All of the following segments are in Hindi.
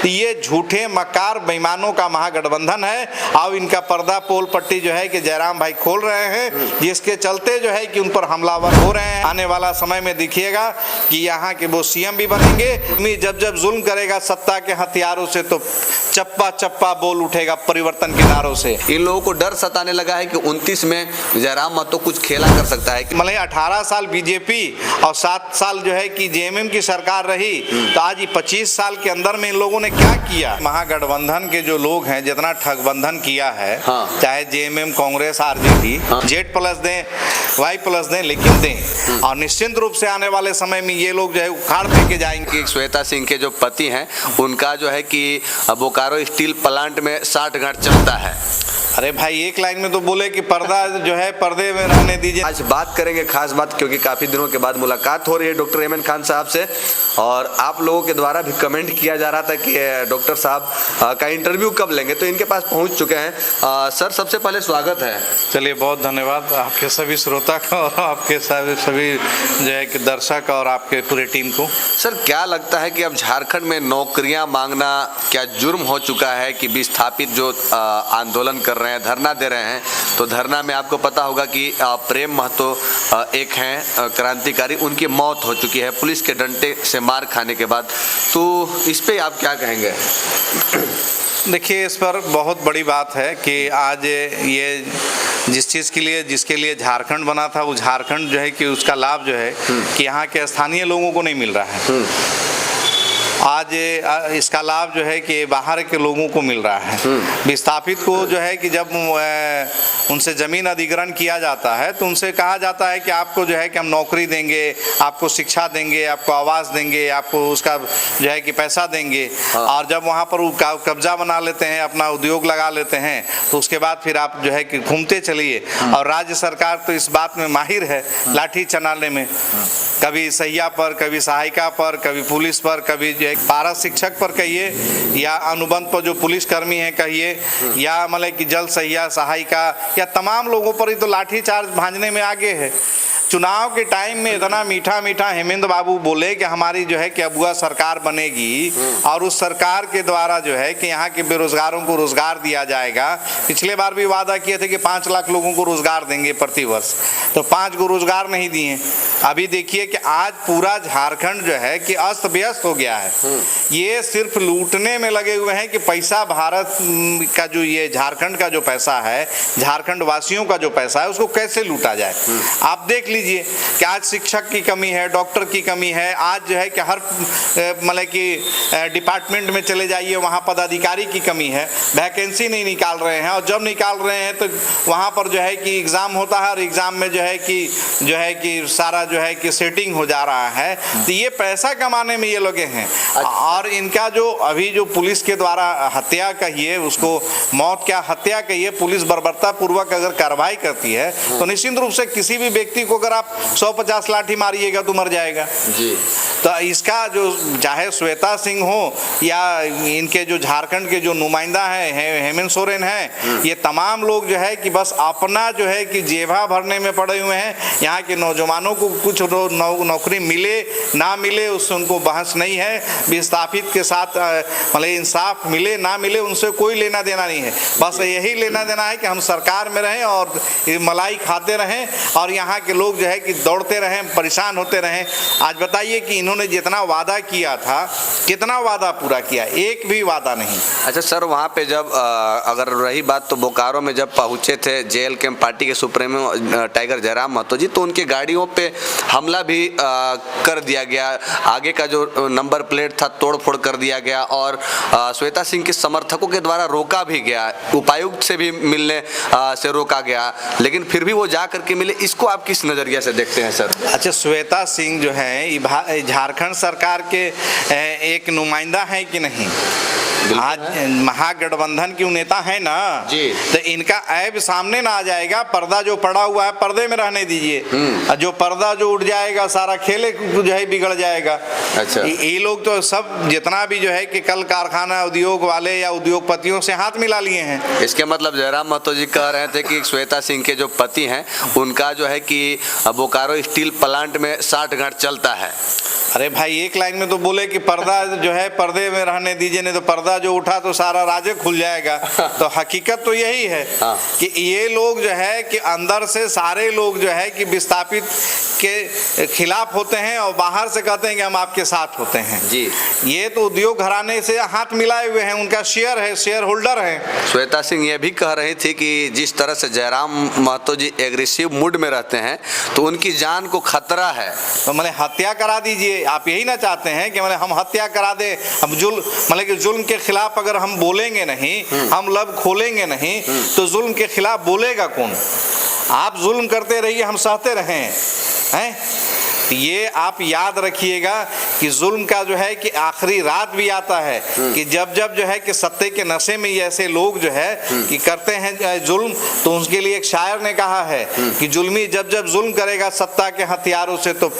तो ये झूठे मक्कार बेईमानों का महागठबंधन है और इनका पर्दा पोल पट्टी जो है कि जयराम भाई खोल रहे हैं, जिसके चलते जो है कि उन पर हमलावर हो रहे हैं। आने वाला समय में देखिएगा कि यहाँ के वो सीएम भी बनेंगे। जब जब जुल्म करेगा सत्ता के हथियारों से तो चप्पा चप्पा बोल उठेगा परिवर्तन के नारों से। इन लोगों को डर सताने लगा है कि 29 में जयराम महतो कुछ खेला कर सकता है। मतलब 18 साल बीजेपी और 7 साल जो है कि जेएमएम की सरकार रही, तो आज 25 साल के अंदर में इन लोगों ने क्या किया। महागठबंधन के जो लोग हैं जितना ठगबंधन किया है, चाहे JMM, Congress, RJD, Z plus दें, वाई प्लस दें, लेकिन दें, और निश्चित रूप से आने वाले समय में ये लोग जो है उखाड़ फेंके जाएंगे। श्वेता सिंह के जो पति हैं उनका जो है कि बोकारो स्टील प्लांट में 60 गांठ चलता है। अरे भाई एक लाइन में तो बोले कि पर्दा जो है पर्दे में रहने दीजिए। आज बात करेंगे खास बात, क्योंकि काफी दिनों के बाद मुलाकात हो रही है डॉक्टर एमएन खान साहब से, और आप लोगों के द्वारा भी कमेंट किया जा रहा था कि डॉक्टर साहब का इंटरव्यू कब लेंगे, तो इनके पास पहुंच चुके हैं। सर सबसे पहले स्वागत है। चलिए बहुत धन्यवाद आपके सभी श्रोता का और आपके सभी जो है कि दर्शक और आपके पूरे टीम को। सर क्या लगता है कि अब झारखंड में नौकरियां मांगना क्या जुर्म हो चुका है कि विस्थापित जो आंदोलन कर रहे हैं, धरना दे रहे हैं, तो धरना में आपको पता होगा कि प्रेम महतो एक हैं क्रांतिकारी, उनकी मौत हो चुकी है पुलिस के डंडे से मार खाने के बाद, तो इस पे आप क्या कहेंगे? देखिए इस पर बहुत बड़ी बात है कि आज ये जिस चीज़ के लिए जिसके लिए झारखंड बना था वो झारखंड जो है कि उसका लाभ जो है कि यहाँ के स्थानीय लोगों को नहीं मिल रहा है। आज इसका लाभ जो है कि बाहर के लोगों को मिल रहा है। विस्थापित को जो है कि जब उनसे ज़मीन अधिग्रहण किया जाता है तो उनसे कहा जाता है कि आपको जो है कि हम नौकरी देंगे, आपको शिक्षा देंगे, आपको आवास देंगे, आपको उसका जो है कि पैसा देंगे। और जब वहाँ पर कब्जा बना लेते हैं, अपना उद्योग लगा लेते हैं, तो उसके बाद फिर आप जो है कि घूमते चलिए। और राज्य सरकार तो इस बात में माहिर है, लाठी चलाने में, कभी सहिया पर, कभी सहायिका पर, कभी पुलिस पर, कभी जो है पारा शिक्षक पर कहिए, या अनुबंध पर जो पुलिसकर्मी हैं कहिए, या मतलब कि जल सहिया, सहायिका, या तमाम लोगों पर ही तो लाठीचार्ज भांजने में आगे है। चुनाव के टाइम में इतना मीठा मीठा हेमंत बाबू बोले कि हमारी जो है कि अबुआ सरकार बनेगी और उस सरकार के द्वारा जो है कि यहाँ के बेरोजगारों को रोजगार दिया जाएगा। पिछले बार भी वादा किए थे कि 5 लाख लोगों को रोजगार देंगे प्रति वर्ष, तो 5 को रोजगार नहीं दिए। अभी देखिए कि आज पूरा झारखंड जो है कि अस्त व्यस्त हो गया है। ये सिर्फ लूटने में लगे हुए हैं कि पैसा भारत का जो ये झारखंड का जो पैसा है, झारखंड वासियों का जो पैसा है, उसको कैसे लूटा जाए। आप देख लीजिए कि आज शिक्षक की कमी है, डॉक्टर की कमी है। आज जो है कि हर मतलब कि डिपार्टमेंट में चले जाइए, वहाँ पदाधिकारी की कमी है, वैकेंसी नहीं निकाल रहे हैं। और जब निकाल रहे हैं तो वहाँ पर जो है कि एग्ज़ाम होता है और एग्ज़ाम में जो है कि सारा जो है कि सेटिंग हो जा रहा है। तो ये पैसा कमाने में ये लोग हैं। और इनका जो अभी जो पुलिस के द्वारा हत्या कहिए, उसको मौत क्या हत्या कहिए, पुलिस बर्बरता पूर्वक अगर कार्रवाई करती है तो निश्चित रूप से किसी भी व्यक्ति को अगर आप 150 लाठी मारिएगा तो मर जाएगा जी। तो इसका जो चाहे श्वेता सिंह हो या इनके जो झारखंड के जो नुमाइंदा हैं हेमंत सोरेन हैं, ये तमाम लोग जो है कि बस अपना जो है कि जेबा भरने में पड़े हुए हैं। यहाँ के नौजवानों को कुछ नौकरी मिले ना मिले उससे उनको बहस नहीं है। विस्थापित के साथ मतलब इंसाफ मिले ना मिले उनसे कोई लेना देना नहीं है। बस यही लेना देना है कि हम सरकार में रहें और मलाई खाते रहें और यहाँ के लोग जो है कि दौड़ते रहें, परेशान होते रहें। आज बताइए कि इन्होंने जितना वादा किया था, कितना वादा पूरा किया? एक भी वादा नहीं। अच्छा सर, वहाँ पे जब अगर रही बात तो बोकारो में जब पहुँचे थे जेएल कैंप पार्टी के सुप्रीमो टाइगर जयराम महतो जी, तो उनके गाड़ियों पे हमला भी कर दिया गया। आगे का जो नंबर प्लेट था तोड़ फोड़ कर दिया गया और श्वेता सिंह के समर्थकों के द्वारा रोका भी गया, उपायुक्त से भी मिलने से रोका गया, लेकिन फिर भी वो जा करके मिले। इसको आप किस नजरिया से देखते हैं सर? अच्छा, श्वेता सिंह जो है झारखंड सरकार के एक नुमाइंदा है कि नहीं? आज महागठबंधन की नेता है ना जी, तो इनका ऐब सामने ना आ जाएगा। पर्दा जो पड़ा हुआ है पर्दे में रहने दीजिए, जो पर्दा जो उठ जाएगा सारा खेले जो है बिगड़ जाएगा। अच्छा, ये लोग तो सब जितना भी जो है कि कल कारखाना उद्योग वाले या उद्योगपतियों से हाथ मिला लिए हैं। इसके मतलब जयराम महतो जी कह रहे थे कि श्वेता सिंह के जो पति हैं उनका जो है कि बोकारो स्टील प्लांट में 60 गांठ चलता है। अरे भाई एक लाइन में तो बोले कि पर्दा जो है पर्दे में रहने दीजिए, नहीं तो पर्दा जो उठा तो सारा राज खुल जाएगा। तो हकीकत तो यही है कि ये लोग जो है कि अंदर से सारे लोग जो है कि विस्थापित के खिलाफ होते हैं और बाहर से कहते हैं कि हम आपके साथ होते हैं जी। ये तो उद्योग घराने से हाथ मिलाए हुए हैं, उनका शेयर है, शेयर होल्डर है। श्वेता सिंह ये भी कह रही थी कि जिस तरह से जयराम महतो जी एग्रेसिव मूड में रहते हैं तो उनकी जान को खतरा है। तो मैंने हत्या करा दीजिए, आप यही ना चाहते हैं कि मैंने हम हत्या करा दे, हम मतलब कि जुल्म के खिलाफ अगर हम बोलेंगे नहीं, हम लब खोलेंगे नहीं तो जुल्म के खिलाफ बोलेगा कौन? आप जुल्म करते रहिए, हम सहते रहें हैं। ये आप याद रखिएगा कि जुल्म का जो है कि आखिरी रात भी आता है कि जब जब जो है कि सत्ते के नशे में ऐसे लोग जो है कि करते हैं जुल्म, तो उसके लिए एक शायर ने कहा है कि जुल्मी जब जब जुल्म करेगा सत्ता के हथियारों से तो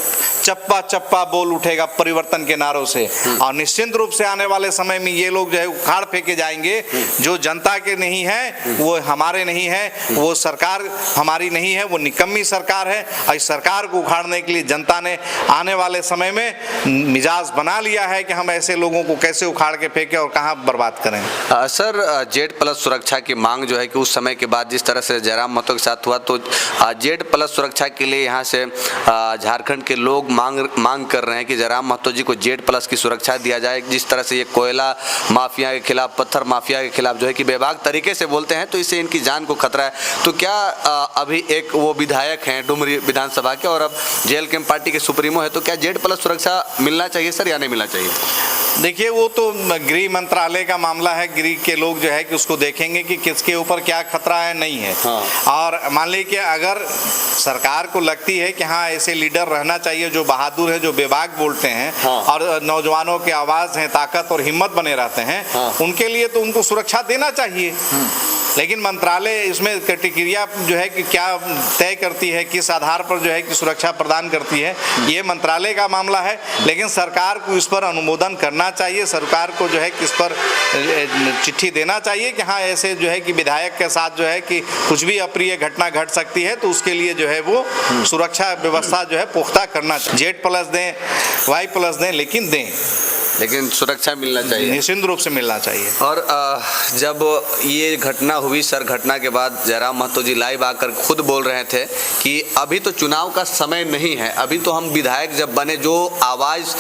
चप्पा चप्पा बोल उठेगा परिवर्तन के नारों से। और निश्चिंत रूप से आने वाले समय में ये लोग जो है उखाड़ फेंके जाएंगे। जो जनता के नहीं है वो हमारे नहीं है, वो सरकार हमारी नहीं है, वो निकम्मी सरकार है। और इस सरकार को उखाड़ने के लिए जनता ने आने वाले समय में मिजाज बना लिया है कि हम ऐसे लोगों को कैसे उखाड़ के फेंके और कहां बर्बाद करें। सर Z+ सुरक्षा की मांग जो है कि उस समय के बाद जिस तरह से जयराम महतो के साथ हुआ तो Z+ सुरक्षा के लिए यहाँ से झारखंड के लोग मांग कर रहे हैं कि जयराम महतो जी को Z+ की सुरक्षा दिया जाए। जिस तरह से ये कोयला माफिया के खिलाफ, पत्थर माफिया के खिलाफ जो है कि बेबाक तरीके से बोलते हैं तो इससे इनकी जान को खतरा है। तो क्या अभी एक वो विधायक हैं डुमरी विधानसभा के और अब जेल कैंप पार्टी के सुप्रीमो है, तो क्या Z+ सुरक्षा मिलना चाहिए सर या नहीं मिलना चाहिए? देखिए वो तो गृह मंत्रालय का मामला है, गृह के लोग जो है कि उसको देखेंगे कि किसके ऊपर क्या खतरा है नहीं है। और मान लीजिए कि अगर सरकार को लगती है कि हाँ ऐसे लीडर रहना चाहिए जो बहादुर है, जो बेबाक बोलते हैं और नौजवानों की आवाज़ है, ताकत और हिम्मत बने रहते हैं, उनके लिए तो उनको सुरक्षा देना चाहिए। लेकिन मंत्रालय इसमें प्रतिक्रिया जो है कि क्या तय करती है, किस आधार पर जो है कि सुरक्षा प्रदान करती है, ये मंत्रालय का मामला है। लेकिन सरकार को इस पर अनुमोदन करना चाहिए, सरकार को जो है कि इस पर चिट्ठी देना चाहिए कि हाँ ऐसे जो है कि विधायक के साथ जो है कि कुछ भी अप्रिय घटना घट सकती है तो उसके लिए जो है वो सुरक्षा व्यवस्था जो है पुख्ता करना चाहिए। Z+ दें, Y+ दें, लेकिन सुरक्षा मिलना चाहिए, निश्चित रूप से मिलना चाहिए। और जब ये घटना हुई सर, घटना के बाद जयराम महतो जी लाइव आकर खुद बोल रहे थे कि अभी तो चुनाव का समय नहीं है, अभी तो हम विधायक जब बने, जो आवाज़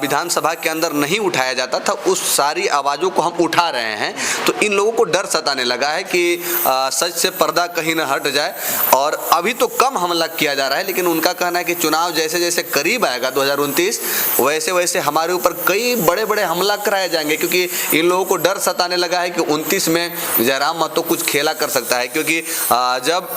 विधानसभा के अंदर नहीं उठाया जाता था उस सारी आवाज़ों को हम उठा रहे हैं। तो इन लोगों को डर सताने लगा है कि सच से पर्दा कहीं न हट जाए। और अभी तो कम हमला किया जा रहा है, लेकिन उनका कहना है कि चुनाव जैसे जैसे करीब आएगा 2029 वैसे वैसे हमारे ऊपर कई बड़े बड़े हमला कराए जाएंगे, क्योंकि इन लोगों को डर सताने लगा है कि 29 में जयराम महतो कुछ खेला कर सकता है। क्योंकि जब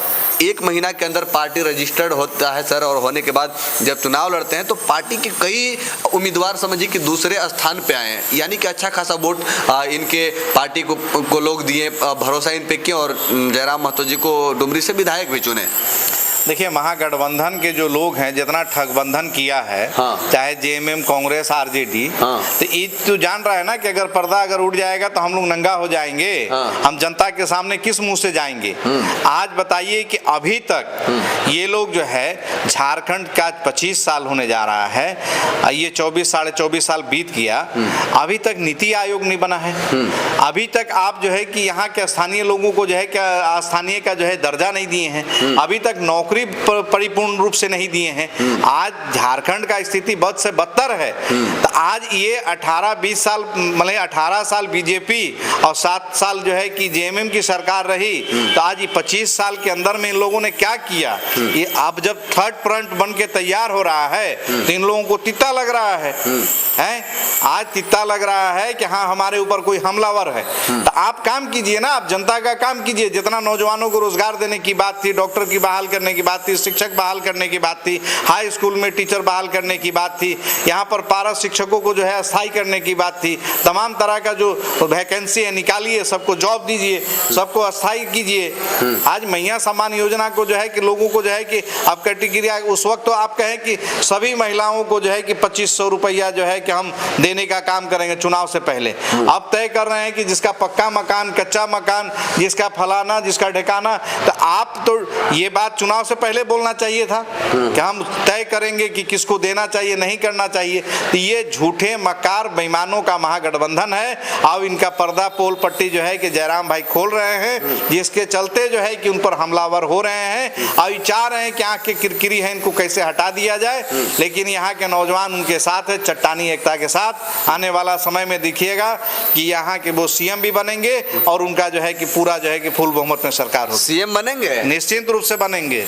1 महीना के अंदर पार्टी रजिस्टर्ड होता है सर, और होने के बाद जब चुनाव लड़ते हैं तो पार्टी के कई उम्मीदवार समझिए कि दूसरे स्थान पे आए हैं, यानी कि अच्छा खासा वोट इनके पार्टी को लोग दिए, भरोसा इन पे किया और जयराम महतो जी को डुमरी से विधायक भी चुने। देखिए महागठबंधन के जो लोग हैं जितना ठगबंधन किया है, चाहे JMM, कांग्रेस, RJD, तो ये तो जान रहा है ना कि अगर पर्दा अगर उठ जाएगा तो हम लोग नंगा हो जाएंगे, हम जनता के सामने किस मुंह से जाएंगे। आज बताइए कि अभी तक ये लोग जो है झारखंड का 25 साल होने जा रहा है, ये 24 साढ़े 24 साल बीत गया, अभी तक नीति आयोग नहीं बना है। अभी तक आप जो है कि यहाँ के स्थानीय लोगों को जो है क्या स्थानीय का जो है दर्जा नहीं दिए हैं, अभी तक नौकरी परिपूर्ण रूप से नहीं दिए हैं। आज झारखंड का स्थिति बद से बदतर है। तो आज ये 18-20 साल मतलब 18 साल बीजेपी और 7 साल जो है कि JMM की सरकार रही, तो आज ये 25 साल के अंदर में इन लोगों ने क्या किया। ये अब जब थर्ड फ्रंट बन के तैयार हो रहा है तो इन लोगों को तित्ता लग रहा है, आज तित्ता लग रहा है कि हाँ हमारे ऊपर कोई हमलावर है। तो आप काम कीजिए ना, आप जनता का काम कीजिए। जितना नौजवानों को रोजगार देने की बात थी, डॉक्टर की बहाल करने की बात थी, शिक्षक बहाल करने की बात थी, हाई स्कूल में टीचर बहाल करने की बात थी, यहाँ पर पारा शिक्षकों को जो है अस्थायी करने की बात थी, तमाम तरह का जो वैकेंसी है निकालिए, सबको जॉब दीजिए, सबको अस्थायी कीजिए। आज मैया सम्मान योजना को जो है कि लोगों को जो है कि अब कैटेगरी उस वक्त तो आप कहें कि सभी महिलाओं को जो है कि 2500 रुपया जो है कि हम देने का काम करेंगे चुनाव से पहले। अब तय कर रहे हैं कि जिसका पक्का मकान, कच्चा मकान, जिसका फलाना, जिसका ठिकाना, तो आप तो ये बात चुनाव से पहले बोलना चाहिए था कि हम तय करेंगे कि किसको देना चाहिए, नहीं करना चाहिए। तो ये झूठे मकार बेईमानों का महागठबंधन है। अब इनका पर्दा पोल पट्टी जो है कि जयराम भाई खोल रहे हैं, जिसके चलते जो है कि उन पर हमलावर हो रहे हैं। अब चाह रहे हैं कि आंख के किरकिरी है, इनको कैसे हटा दिया जाए, लेकिन यहाँ के नौजवान उनके साथ है, चट्टानी एकता के साथ। आने वाला समय में देखिएगा कि यहाँ के वो सीएम भी बनेंगे और उनका जो है कि पूरा जो है कि फुल बहुमत में सरकार हो। सीएम बनेंगे, निश्चित रूप से बनेंगे।